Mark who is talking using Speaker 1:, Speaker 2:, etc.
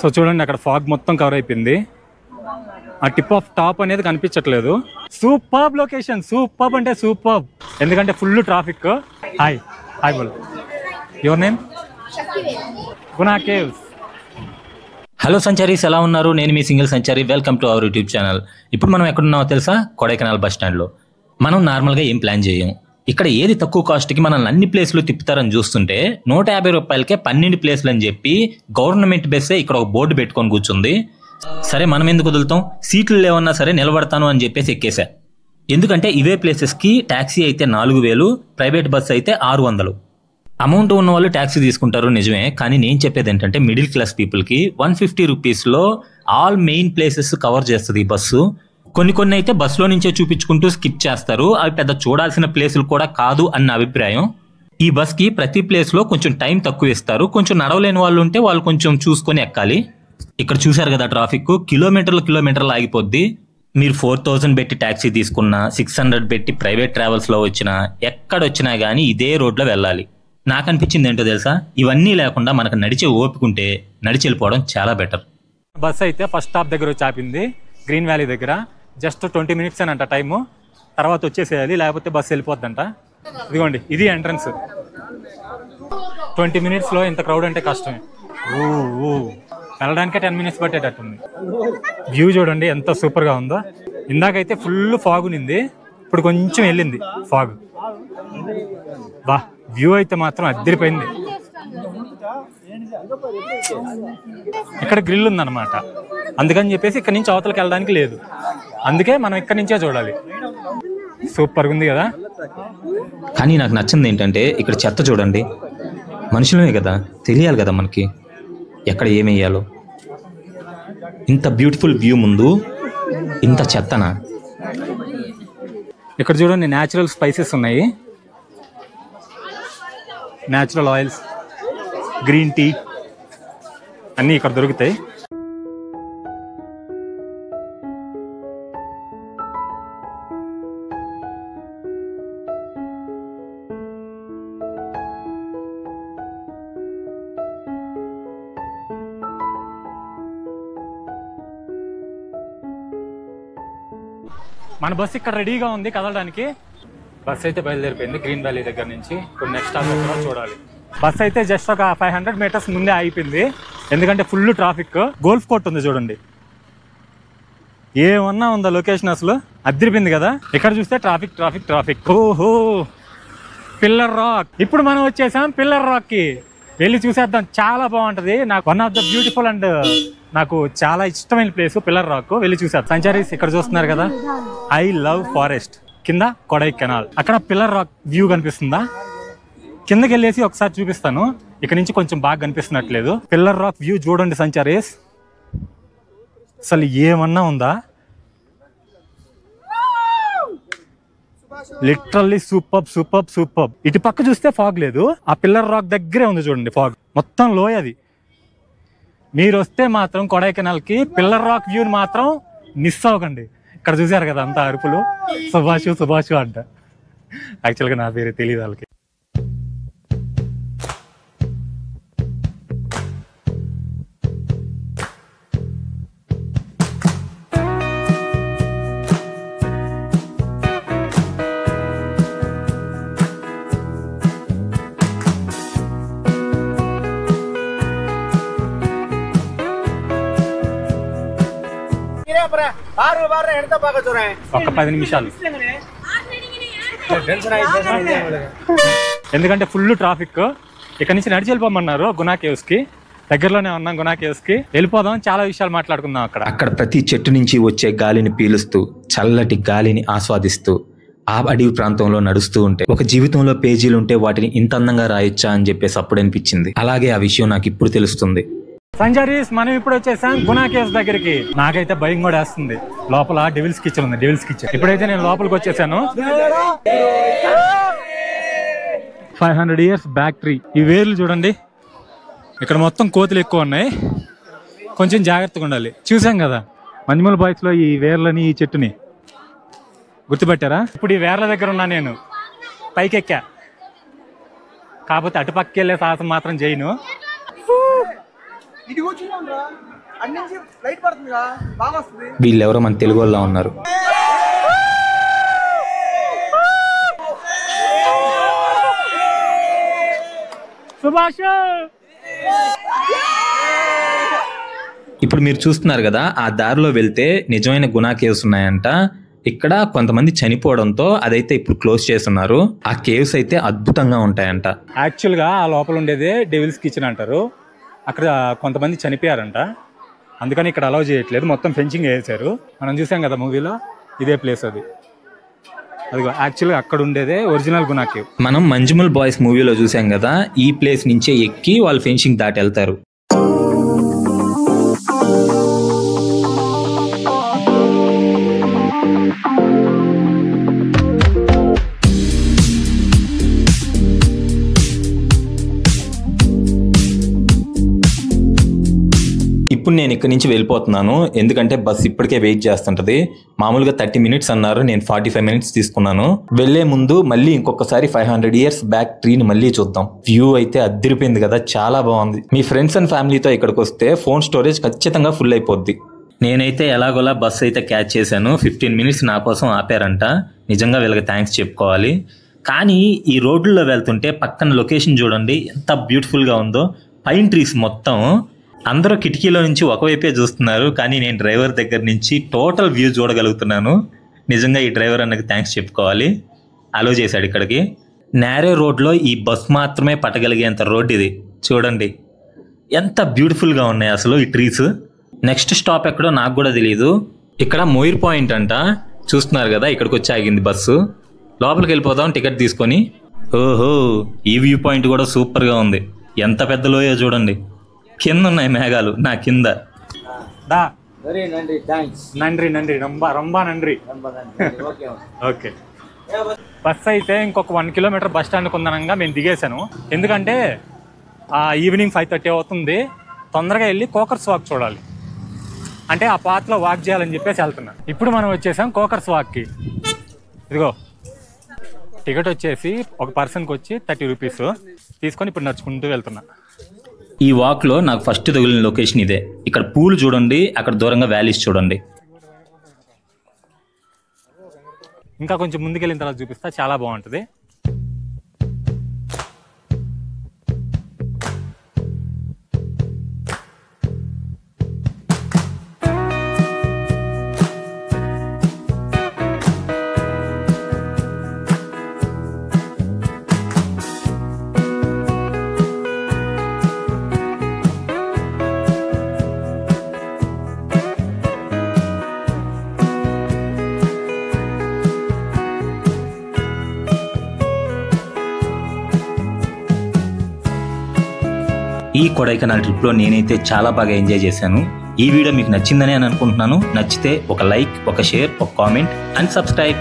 Speaker 1: So చూడండి అక్కడ fog మొత్తం కవర్ అయిపోయింది. ఆ టిప్ ఆఫ్ టాప్ అనేది కనిపించట్లేదు. సూపర్బ్ లొకేషన్, సూపర్బ్ అంటే సూపర్బ్. ఎందుకంటే ఫుల్ ట్రాఫిక్. హాయ్ హాయ్ బోల్. Your name? Guna caves.
Speaker 2: Hello సంచారీస్, ఎలా ఉన్నారు? నేను మీ సింగిల్ సంచారి. Welcome to our YouTube channel. ఇప్పుడు మనం ఎక్కడున్నామో తెలుసా? కొడైకెనాల్ బస్ స్టాండ్లో. మనం నార్మల్గా ఏం ప్లాన్ చేయం. ఇక్కడ ఏది తక్కువ కాస్ట్కి మనల్ని అన్ని ప్లేస్లు తిప్పుతారని చూస్తుంటే 150 రూపాయలకే 12 ప్లేస్లు అని చెప్పి గవర్నమెంట్ బస్సే ఇక్కడ ఒక బోర్డు పెట్టుకొని కూర్చుంది. సరే మనం ఎందుకు వదులుతాం, సీట్లు లేవన్నా సరే నిలబడతాను అని చెప్పేసి ఎక్కేసా. ఎందుకంటే ఇవే ప్లేసెస్కి ట్యాక్సీ అయితే 4000, ప్రైవేట్ బస్సు అయితే 600. అమౌంట్ ఉన్న వాళ్ళు ట్యాక్సీ తీసుకుంటారు నిజమే, కానీ నేను చెప్పేది ఏంటంటే మిడిల్ క్లాస్ పీపుల్కి 150 రూపీస్లో ఆల్ మెయిన్ ప్లేసెస్ కవర్ చేస్తుంది ఈ బస్సు. కొన్ని అయితే బస్సులో నుంచే చూపించుకుంటూ స్కిప్ చేస్తారు, అవి పెద్ద చూడాల్సిన ప్లేసులు కూడా కాదు అన్న అభిప్రాయం. ఈ బస్కి ప్రతి ప్లేస్లో కొంచెం టైం తక్కువ ఇస్తారు. కొంచెం నడవలేని వాళ్ళు ఉంటే వాళ్ళు కొంచెం చూసుకొని ఎక్కాలి. ఇక్కడ చూశారు కదా ట్రాఫిక్, కిలోమీటర్లు ఆగిపోద్ది. మీరు 4000 పెట్టి ట్యాక్సీ తీసుకున్నా, 600 పెట్టి ప్రైవేట్ ట్రావెల్స్లో వచ్చినా, ఎక్కడొచ్చినా కానీ ఇదే రోడ్లో వెళ్ళాలి. నాకు అనిపించింది ఏంటో తెలుసా, ఇవన్నీ లేకుండా మనకు నడిచే ఓపికంటే నడిచి వెళ్ళిపోవడం చాలా బెటర్.
Speaker 1: బస్ అయితే ఫస్ట్ స్టాప్ దగ్గర వచ్చి ఆపింది, గ్రీన్ వ్యాలీ దగ్గర. జస్ట్ 20 మినిట్స్ అంట టైము, తర్వాత వచ్చేసేయాలి, లేకపోతే బస్సు వెళ్ళిపోద్దంట. ఇదిగోండి ఇది ఎంట్రన్స్. 20 మినిట్స్లో ఇంత క్రౌడ్ అంటే కష్టమే. వెళ్ళడానికే 10 మినిట్స్ పట్టేటట్టుంది. వ్యూ చూడండి ఎంత సూపర్గా ఉందో. ఇందాకైతే ఫుల్ ఫాగ్ ఉంది, ఇప్పుడు కొంచెం వెళ్ళింది ఫాగ్. బా వ్యూ అయితే మాత్రం అద్దరిపోయింది. ఇక్కడ గ్రిల్ ఉందన్నమాట, అందుకని చెప్పేసి ఇక్కడ నుంచి అవతలకి వెళ్ళడానికి లేదు, అందుకే మనం ఇక్కడ నుంచే చూడాలి. సూపర్గా ఉంది కదా.
Speaker 2: కానీ నాకు నచ్చింది ఏంటంటే ఇక్కడ చెత్త చూడండి. మనుషులమే కదా, తెలియాలి కదా మనకి ఎక్కడ ఏమి వేయాలో. ఇంత బ్యూటిఫుల్ వ్యూ ముందు ఇంత చెత్తనా?
Speaker 1: ఇక్కడ చూడండి న్యాచురల్ స్పైసెస్ ఉన్నాయి, న్యాచురల్ ఆయిల్స్, గ్రీన్ టీ అన్నీ ఇక్కడ దొరుకుతాయి. మన బస్సు ఇక్కడ రెడీగా ఉంది కదలడానికి. బస్ అయితే బయలుదేరిపోయింది గ్రీన్ వ్యాలీ దగ్గర నుంచి. ఇప్పుడు నెక్స్ట్ స్టాప్ కూడా చూడాలి. బస్ అయితే జస్ట్ ఒక 500 మీటర్స్ ముందే ఆగిపోయింది, ఎందుకంటే ఫుల్ ట్రాఫిక్. గోల్ఫ్ కోర్ట్ ఉంది చూడండి, ఏమన్నా ఉందా లొకేషన్, అసలు అద్దరిపోయింది కదా. ఇక్కడ చూస్తే ట్రాఫిక్. ఓహో పిల్లర్ రాక్. ఇప్పుడు మనం వచ్చేసాం పిల్లర్ రాక్ కి, వెళ్ళి చూసేద్దాం. చాలా బాగుంటది, నాకు one of the beautiful and నాకు చాలా ఇష్టమైన ప్లేస్ పిల్లర్ రాక్. వెళ్ళి చూసేద్దాం. సంచారీస్ ఇక్కడ చూస్తున్నారు కదా, ఐ లవ్ ఫారెస్ట్, కింద కొడైకెనాల్. అక్కడ పిల్లర్ రాక్ వ్యూ కనిపిస్తుందా? కిందకి వెళ్ళేసి ఒకసారి చూపిస్తాను. ఇక్కడ నుంచి కొంచెం బాగా కనిపిస్తున్నట్లేదు. పిల్లర్ రాక్ వ్యూ చూడండి సంచారీస్, అసలు ఏమన్నా ఉందా? Literally super. ఇటు పక్క చూస్తే ఫాగ్ లేదు, ఆ పిల్లర్ రాక్ దగ్గరే ఉంది చూడండి ఫాగ్. మొత్తం లోయ అది. మీరు వస్తే మాత్రం కొడైకెనాల్ కి పిల్లర్ రాక్ వ్యూని మాత్రం మిస్ అవ్వకండి. ఇక్కడ చూసారు కదా అంతా అరుపులు, సుభాషు అంట. యాక్చువల్గా నా పేరు తెలియదు వాళ్ళకి. ఒక 10 నిమిషాలు, ఎందుకంటే ఫుల్ ట్రాఫిక్. ఇక్కడ నుంచి నడిచి వెళ్ళిపోమన్నారు గునా కేవ్స్ కి. దగ్గరలోనే ఉన్నాం గునా కేవ్స్ కి, వెళ్ళిపోదాం. చాలా విషయాలు మాట్లాడుకుందాం.
Speaker 2: అక్కడ ప్రతి చెట్టు నుంచి వచ్చే గాలిని పీలుస్తూ, చల్లటి గాలిని ఆస్వాదిస్తూ ఆ అడవి ప్రాంతంలో నడుస్తూ ఉంటే ఒక జీవితంలో పేజీలు ఉంటే వాటిని ఇంత అందంగా రాయొచ్చా అని చెప్పేసి అప్పుడు అనిపించింది. అలాగే ఆ విషయం నాకు ఇప్పుడు తెలుస్తుంది.
Speaker 1: సంచారీస్ మనం ఇప్పుడు వచ్చేసాం గునా కేవ్స్ దగ్గరికి. నాకైతే భయం కూడా వేస్తుంది. లోపల డెవిల్స్ కిచెన్ ఉంది, డెవిల్స్ కిచెన్. ఇప్పుడైతే నేను లోపలికి వచ్చేసాను. 500 ఇయర్స్ బ్యాక్ ట్రీ. ఈ వేర్లు చూడండి, ఇక్కడ మొత్తం కోతులు ఎక్కువ ఉన్నాయి, కొంచెం జాగ్రత్తగా ఉండాలి. చూసాం కదా మంజుమల్ బాయ్స్ లో ఈ వేర్లని, ఈ చెట్టుని గుర్తుపెట్టారా? ఇప్పుడు ఈ వేర్ల దగ్గర ఉన్నా నేను, పైకి ఎక్కా. కాకపోతే అటుపక్కకి వెళ్ళే సాహసం మాత్రం చేయను.
Speaker 2: వీళ్ళెవరో మన తెలుగు వాళ్ళ ఉన్నారు.
Speaker 1: సుభాష్
Speaker 2: ఇప్పుడు మీరు చూస్తున్నారు కదా, ఆ దారిలో వెళ్తే నిజమైన గునా కేవ్స్ ఉన్నాయంట. ఇక్కడ కొంతమంది చనిపోవడంతో అదైతే ఇప్పుడు క్లోజ్ చేస్తున్నారు. ఆ కేవ్స్ అయితే అద్భుతంగా ఉంటాయంట.
Speaker 1: యాక్చువల్గా ఆ లోపల ఉండేదే డెవిల్స్ కిచెన్ అంటారు. అక్కడ కొంతమంది చనిపోయారంట, అందుకని ఇక్కడ అలౌ చేయట్లేదు. మొత్తం ఫెన్సింగ్ వేసారు. మనం చూసాం కదా మూవీలో, ఇదే ప్లేస్ అది. అదిగో యాక్చువల్గా అక్కడ ఉండేదే ఒరిజినల్ గునా కేవ్.
Speaker 2: మనం మంజుమల్ బాయ్స్ మూవీలో చూసాం కదా, ఈ ప్లేస్ నుంచే ఎక్కి వాళ్ళు ఫెన్సింగ్ దాటి వెళ్తారు. ఇప్పుడు నేను ఇక్కడి నుంచి వెళ్ళిపోతున్నాను, ఎందుకంటే బస్ ఇప్పటికే వెయిట్ చేస్తుంటది. మామూలుగా 30 minutes అన్నారు, నేను 45 minutes తీసుకున్నాను. వెళ్లే ముందు మళ్ళీ ఇంకొకసారి 500 years బ్యాక్ ట్రీని మళ్ళీ చూద్దాం. వ్యూ అయితే అదిరిపోయింది కదా, చాలా బాగుంది. మీ ఫ్రెండ్స్ అండ్ ఫ్యామిలీతో ఇక్కడికి వస్తే ఫోన్ స్టోరేజ్ ఖచ్చితంగా ఫుల్ అయిపోద్ది. నేనైతే ఎలాగోలా బస్ అయితే క్యాచ్ చేశాను. 15 minutes నా కోసం ఆపారంట. నిజంగా వీళ్ళకి థ్యాంక్స్ చెప్పుకోవాలి. కానీ ఈ రోడ్లలో వెళ్తుంటే పక్కన లొకేషన్ చూడండి ఎంత బ్యూటిఫుల్గా ఉందో. పైన్ ట్రీస్ మొత్తం. అందరూ కిటికీలో నుంచి ఒకవైపే చూస్తున్నారు, కానీ నేను డ్రైవర్ దగ్గర నుంచి టోటల్ వ్యూ చూడగలుగుతున్నాను. నిజంగా ఈ డ్రైవర్ అన్నకి థ్యాంక్స్ చెప్పుకోవాలి. అలో చేశాడు ఇక్కడికి. నేరే రోడ్లో ఈ బస్ మాత్రమే పట్టగలిగేంత రోడ్ ఇది. చూడండి ఎంత బ్యూటిఫుల్గా ఉన్నాయి అసలు ఈ ట్రీస్. నెక్స్ట్ స్టాప్ ఎక్కడో నాకు కూడా తెలియదు. ఇక్కడ మోయిర్ పాయింట్ అంట. చూస్తున్నారు కదా, ఇక్కడికి వచ్చి ఆగింది బస్సు. లోపలికి వెళ్ళిపోతాం టికెట్ తీసుకొని. ఓహో, ఈ వ్యూ పాయింట్ కూడా సూపర్గా ఉంది. ఎంత పెద్ద లోయో చూడండి. కింద ఉన్నాయి మేఘాలు, నా కింద.
Speaker 1: ఓకే, బస్ అయితే ఇంకొక 1 kilometer బస్ స్టాండ్ కొందనంగా మేము దిగేశాను. ఎందుకంటే ఈవినింగ్ 5:30 అవుతుంది. తొందరగా వెళ్ళి కోకర్స్ వాక్ చూడాలి. అంటే ఆ పాత్లో వాక్ చేయాలని చెప్పేసి వెళ్తున్నా. ఇప్పుడు మనం వచ్చేసాం కోకర్స్ వాక్కి. ఇదిగో టికెట్ వచ్చేసి ఒక పర్సన్కి వచ్చి 30 rupees తీసుకొని ఇప్పుడు నడుచుకుంటూ వెళ్తున్నా.
Speaker 2: ఈ వాక్లో నాకు ఫస్ట్ తగిలిన లొకేషన్ ఇదే. ఇక్కడ పూలు చూడండి, అక్కడ దూరంగా వ్యాలీస్ చూడండి.
Speaker 1: ఇంకా కొంచెం ముందుకెళ్ళిన తర్వాత చూపిస్తా, చాలా బాగుంటుంది.
Speaker 2: ఈ కొడైకెనాల్ ట్రిప్లో నేనైతే చాలా బాగా ఎంజాయ్ చేశాను. ఈ వీడియో మీకు నచ్చిందని అనుకుంటున్నాను. నచ్చితే ఒక లైక్, ఒక షేర్, ఒక కామెంట్ అండ్ సబ్స్క్రైబ్.